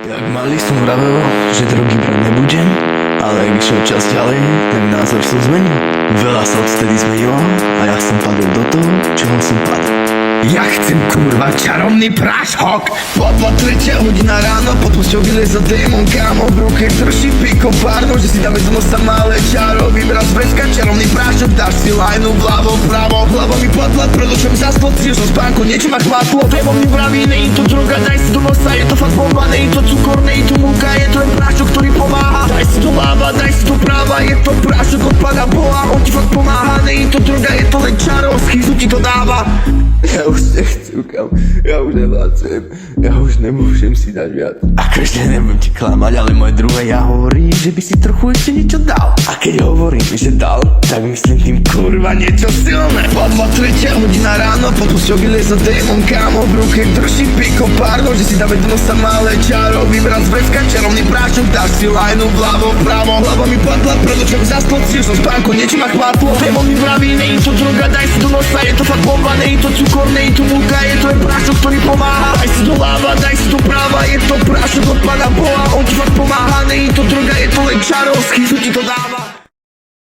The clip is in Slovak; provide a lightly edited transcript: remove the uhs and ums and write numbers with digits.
Jak malý som vravel, že drogy brať nebudem, ale ak išiel čas ďalej, tak názor som zmenil. Veľa sa odtedy zmenilo a ja som padol do toho, čoho som padol. Ja chcem kurva čarovný prášok. Podľa 3 hodina ráno, pod posťou vyleza démon, kámo v ruke drží piko párno, že si dáme z nosa malé čaro, vybrať z veska čarovný prášok, dáš si lajnu vľavo vpravo, hlava mi padla, pred očom zaspal, cíl som spánku, niečo ma chvátlo, tebo mi vraví, nej to droga, daj si do nosa, je to fakt bomba, nej to cukor, nej to múka, je to len prášok, ktorý pomáha, daj si do láva, daj si do práva, je to prášok od Pána Boha, on ti fakt pomáha, nej to droga, je to len čaro, schýzu ti to dáva. Ja už nechcem, kam, ja už nevládzem, ja už nemôžem si dať viac. Akože nebudem ti klamať, ale moje druhé ja hovorím, že by si trochu ešte niečo dal. A keď hovorím, že dal, tak myslím tým kurva niečo silné. Podľa 3 hodina ráno, pod posťou vyleza démon, kámo v ruke drží piko párno, že si dáme do nosa malé čaro, vybrať z veska čarovný prášok, dáš si lajnu vľavo vpravo, hlava mi padla, pred očom zaspal, cíl som spánku, niečo ma chvátlo, démon mi vraví, nej to droga, daj si do nosa, je to fakt bomba, nej to cukor, nej to múka, je to len prášok, ktorý pomáha, daj si do láva, daj si do práva, je to prášok od Pána Boha, on ti fakt pomáha, nej to droga, je to len čaro, schýzu ti to dáva.